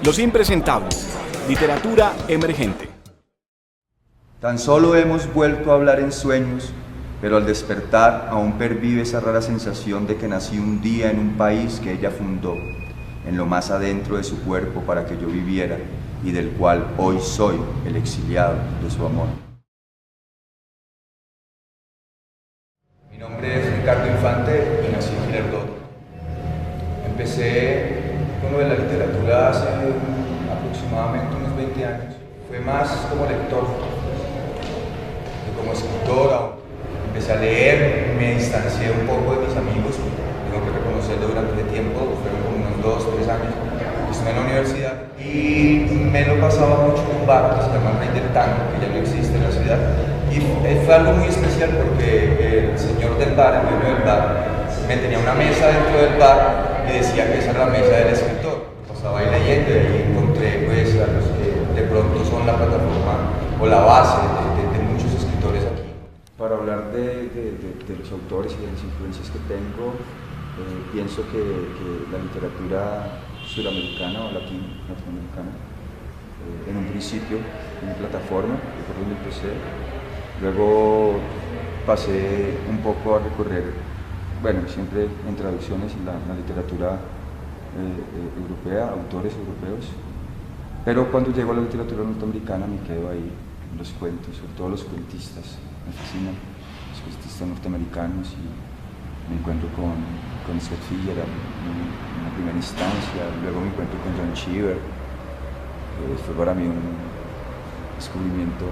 Los impresentables. Literatura emergente. Tan solo hemos vuelto a hablar en sueños, pero al despertar aún pervive esa rara sensación de que nací un día en un país que ella fundó, en lo más adentro de su cuerpo para que yo viviera y del cual hoy soy el exiliado de su amor. Mi nombre es Ricardo Infante y nací en Girardot. Empecé con lo de la literatura hace aproximadamente unos 20 años. Fue más como lector que como escritor aún. Empecé a leer, me distancié un poco de mis amigos, tengo que reconocerlo durante ese tiempo, fueron como unos 2 o 3 años que estuve en la universidad y me lo pasaba mucho en un bar que se llama Rey del Tango, que ya no existe en la ciudad, y fue algo muy especial porque el señor del bar, el dueño del bar, me tenía una mesa dentro del bar y decía que esa era la mesa del escritor. Pasaba ahí leyendo y ahí encontré pues a los que de pronto son la plataforma o la base de muchos escritores aquí. Para hablar de los autores y de las influencias que tengo, pienso que la literatura suramericana o latinoamericana, en un principio, en mi plataforma, que fue donde empecé, luego pasé un poco a recorrer, bueno, siempre en traducciones en la literatura europea, autores europeos, pero cuando llego a la literatura norteamericana me quedo ahí en los cuentos, sobre todo los cuentistas, me fascinan los cuentistas norteamericanos y me encuentro con Scott Fitzgerald en la primera instancia, luego me encuentro con John Cheever, fue para mí un descubrimiento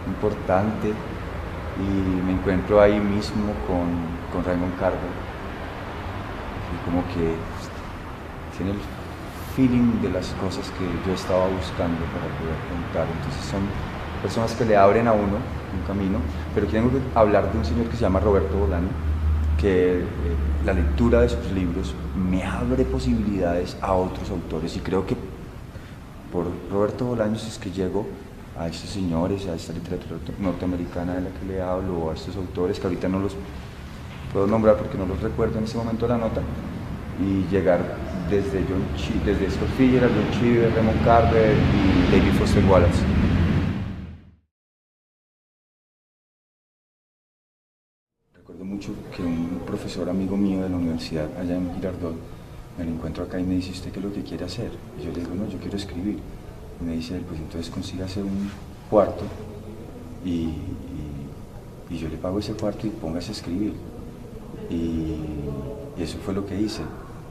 importante, y me encuentro ahí mismo con Raymond Carver, y como que tiene el feeling de las cosas que yo estaba buscando para poder contar. Entonces son personas que le abren a uno un camino, pero tengo que hablar de un señor que se llama Roberto Bolaño, que la lectura de sus libros me abre posibilidades a otros autores, y creo que por Roberto Bolaños es que llego a estos señores, a esta literatura norteamericana de la que le hablo, o a estos autores que ahorita no los puedo nombrar porque no los recuerdo en ese momento de la nota, y llegar desde Scott Fitzgerald, John Cheever, Raymond Carver y David Foster Wallace. Recuerdo mucho que un profesor amigo mío de la universidad allá en Girardot, me lo encuentro acá y me dice: ¿usted qué es lo que quiere hacer? Y yo le digo: no, yo quiero escribir. Y me dice él: pues entonces consígase un cuarto y yo le pago ese cuarto y póngase a escribir. Y eso fue lo que hice.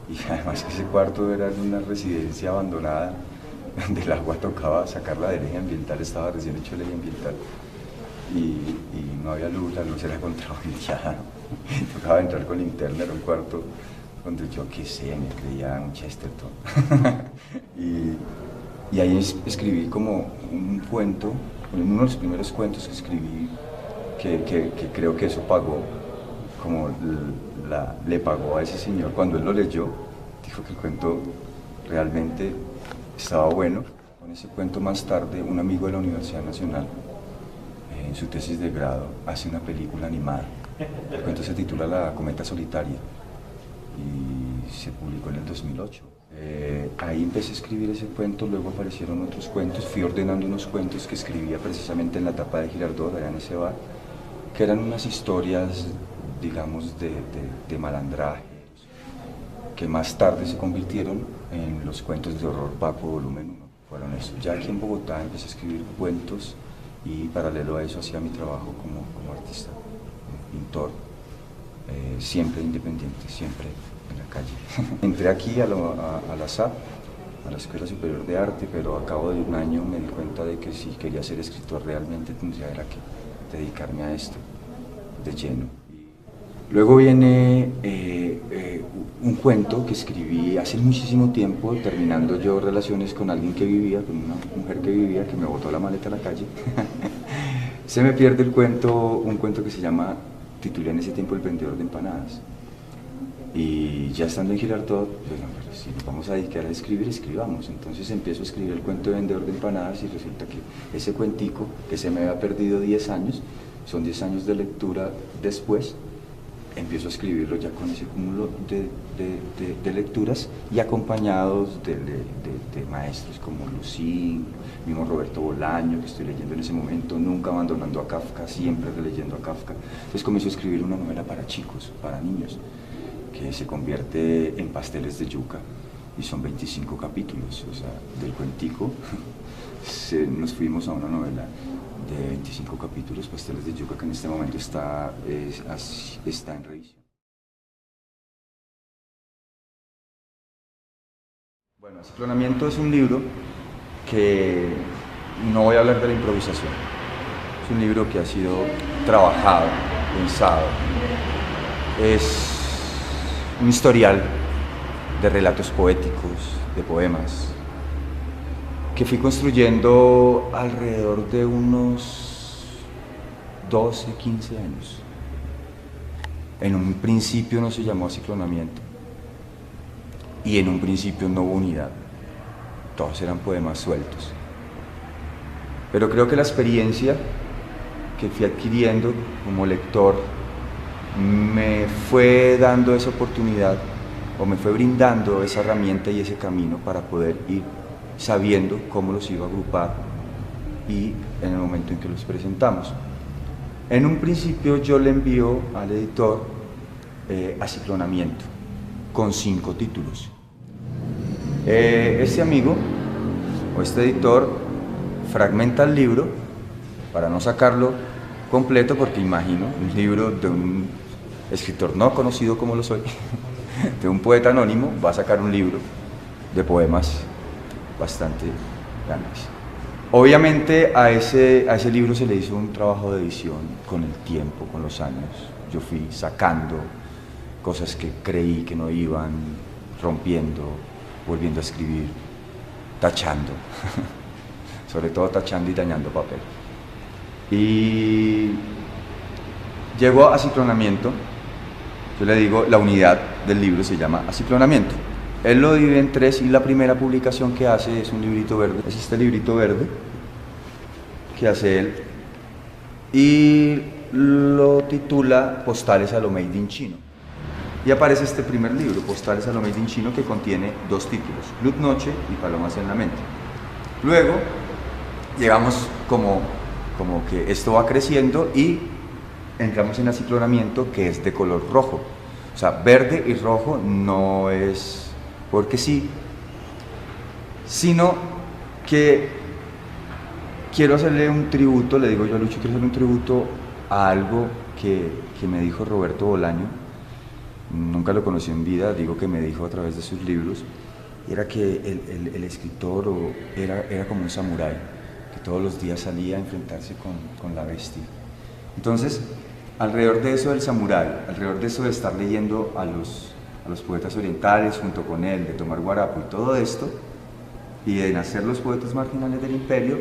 Y además que ese cuarto era en una residencia abandonada, donde el agua tocaba sacarla de ley ambiental, estaba recién hecho ley ambiental. Y no había luz, la luz era contrabandeada, tocaba entrar con linterna, era un cuarto donde yo, qué sé, me creía un Chesterton. y ahí escribí como un cuento, uno de los primeros cuentos que escribí, que creo que eso pagó, como le pagó a ese señor. Cuando él lo leyó, dijo que el cuento realmente estaba bueno. Con ese cuento más tarde, un amigo de la Universidad Nacional, en su tesis de grado, hace una película animada. El cuento se titula La cometa solitaria y se publicó en el 2008. Ahí empecé a escribir ese cuento, luego aparecieron otros cuentos, fui ordenando unos cuentos que escribía precisamente en la etapa de Girardot, allá en ese bar, que eran unas historias, digamos, de malandraje, que más tarde se convirtieron en los cuentos de horror Paco volumen 1. Fueron eso. Ya aquí en Bogotá empecé a escribir cuentos y paralelo a eso hacía mi trabajo como artista, como pintor, siempre independiente, siempre en la calle. Entré aquí a la SAP, a la Escuela Superior de Arte, pero a cabo de un año me di cuenta de que si quería ser escritor realmente tendría que dedicarme a esto de lleno. Luego viene un cuento que escribí hace muchísimo tiempo, terminando yo relaciones con alguien que vivía, con una mujer que vivía, que me botó la maleta a la calle. Se me pierde el cuento, un cuento que se llama, titulé en ese tiempo El vendedor de empanadas. Y ya estando en Girardot, bueno, pero si nos vamos a dedicar a escribir, escribamos. Entonces empiezo a escribir el cuento de vendedor de empanadas y resulta que ese cuentico, que se me había perdido 10 años, son 10 años de lectura después, empiezo a escribirlo ya con ese cúmulo de lecturas y acompañados de maestros como Lucín, mismo Roberto Bolaño, que estoy leyendo en ese momento, nunca abandonando a Kafka, siempre releyendo a Kafka. Entonces comienzo a escribir una novela para chicos, para niños, que se convierte en Pasteles de Yuca, y son 25 capítulos, o sea, del cuentico nos fuimos a una novela de 25 capítulos, Pasteles de Yuca, que en este momento está en revisión. Bueno, Aciclonamiento es un libro que no voy a hablar de la improvisación, es un libro que ha sido trabajado, pensado, es un historial de relatos poéticos, de poemas, que fui construyendo alrededor de unos 12, 15 años. En un principio no se llamó Aciclonamiento y en un principio no hubo unidad, todos eran poemas sueltos. Pero creo que la experiencia que fui adquiriendo como lector me fue dando esa oportunidad o me fue brindando esa herramienta y ese camino para poder ir sabiendo cómo los iba a agrupar y en el momento en que los presentamos. En un principio yo le envío al editor Aciclonamiento con 5 títulos. Este amigo o este editor fragmenta el libro para no sacarlo completo, porque imagino un libro de un escritor no conocido como lo soy, de un poeta anónimo, va a sacar un libro de poemas bastante grandes. Obviamente a ese libro se le hizo un trabajo de edición con el tiempo, con los años. Yo fui sacando cosas que creí que no iban, rompiendo, volviendo a escribir, tachando, sobre todo tachando y dañando papel. Y llegó a Aciclonamiento. Yo le digo, la unidad del libro se llama Aciclonamiento. Él lo divide en 3 y la primera publicación que hace es un librito verde. Es este librito verde que hace él y lo titula Postales a lo Made in Chino. Y aparece este primer libro, Postales a lo Made in Chino, que contiene 2 títulos, Club Noche y Palomas en la Mente. Luego llegamos como que esto va creciendo y entramos en Aciclonamiento, que es de color rojo. O sea, verde y rojo no es porque sí, sino que quiero hacerle un tributo, le digo yo a Lucho, quiero hacerle un tributo a algo que me dijo Roberto Bolaño. Nunca lo conocí en vida, digo que me dijo a través de sus libros, y era que el escritor era como un samurái, que todos los días salía a enfrentarse con la bestia. Entonces, alrededor de eso del samurái, alrededor de eso de estar leyendo a los poetas orientales junto con él, de tomar guarapo y todo esto, y de nacer los poetas marginales del imperio,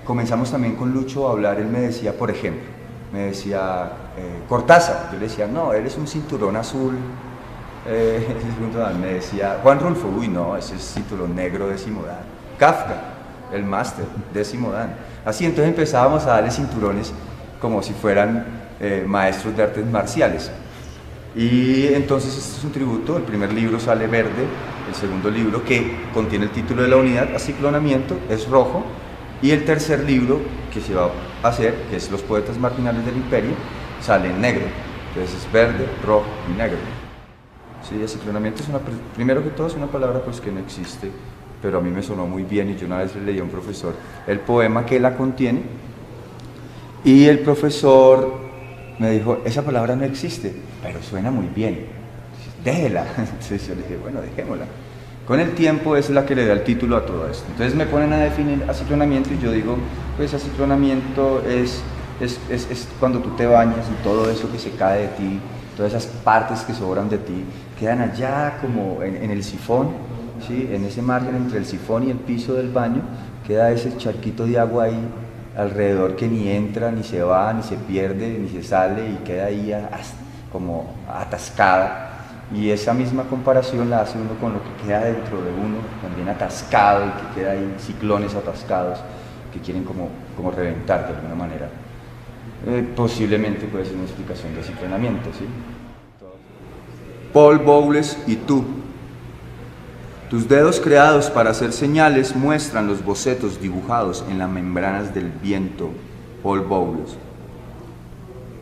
comenzamos también con Lucho a hablar. Él me decía, por ejemplo, me decía Cortázar, yo le decía, no, él es un cinturón azul, me decía Juan Rulfo, uy no, ese es cinturón negro décimo dan, Kafka, el máster, décimo dan. Así entonces empezábamos a darle cinturones como si fueran maestros de artes marciales. Y entonces este es un tributo. El primer libro sale verde, el segundo libro, que contiene el título de la unidad, Aciclonamiento, es rojo, y el tercer libro que se va a hacer, que es Los poetas marginales del imperio, sale en negro. Entonces es verde, rojo y negro. Sí, Aciclonamiento es primero que todo es una palabra pues que no existe, pero a mí me sonó muy bien, y yo una vez le leí a un profesor el poema que la contiene, y el profesor me dijo, esa palabra no existe, pero suena muy bien, déjela. Entonces yo le dije, bueno, dejémosla. Con el tiempo es la que le da el título a todo esto. Entonces me ponen a definir Aciclonamiento y yo digo, pues Aciclonamiento es cuando tú te bañas y todo eso que se cae de ti, todas esas partes que sobran de ti, quedan allá como en el sifón, ¿sí? En ese margen entre el sifón y el piso del baño, queda ese charquito de agua ahí alrededor que ni entra, ni se va, ni se pierde, ni se sale, y queda ahí como atascada. Y esa misma comparación la hace uno con lo que queda dentro de uno, también atascado, y que queda ahí ciclones atascados que quieren como reventar de alguna manera. Posiblemente puede ser una explicación de aciclonamiento, ¿sí? Paul Bowles y tú. Tus dedos creados para hacer señales muestran los bocetos dibujados en las membranas del viento. Paul Bowles.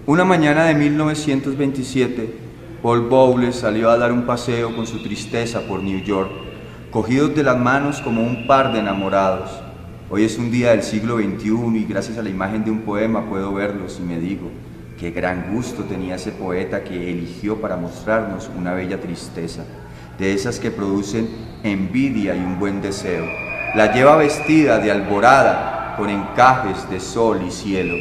Una mañana de 1927, Paul Bowles salió a dar un paseo con su tristeza por New York, cogidos de las manos como un par de enamorados. Hoy es un día del siglo XXI y gracias a la imagen de un poema puedo verlos y me digo, qué gran gusto tenía ese poeta que eligió para mostrarnos una bella tristeza, de esas que producen envidia y un buen deseo. La lleva vestida de alborada con encajes de sol y cielo.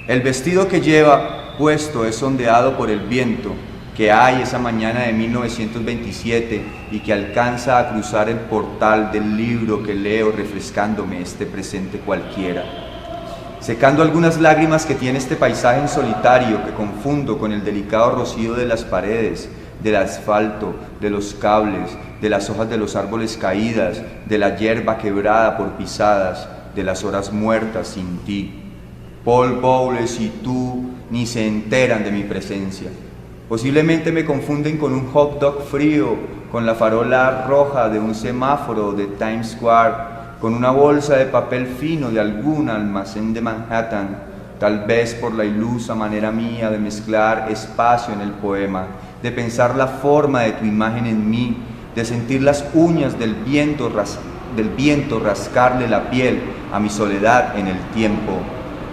El vestido que lleva puesto es ondeado por el viento que hay esa mañana de 1927 y que alcanza a cruzar el portal del libro que leo refrescándome este presente cualquiera, secando algunas lágrimas que tiene este paisaje en solitario que confundo con el delicado rocío de las paredes, del asfalto, de los cables, de las hojas de los árboles caídas, de la hierba quebrada por pisadas, de las horas muertas sin ti. Paul Bowles y tú ni se enteran de mi presencia. Posiblemente me confunden con un hot dog frío, con la farola roja de un semáforo de Times Square, con una bolsa de papel fino de algún almacén de Manhattan, tal vez por la ilusa manera mía de mezclar espacio en el poema, de pensar la forma de tu imagen en mí, de sentir las uñas del viento rascarle la piel a mi soledad en el tiempo,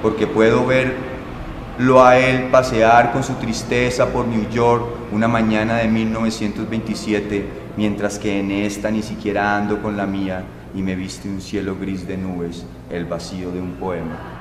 porque puedo verlo a él pasear con su tristeza por New York una mañana de 1927, mientras que en esta ni siquiera ando con la mía y me viste un cielo gris de nubes, el vacío de un poema.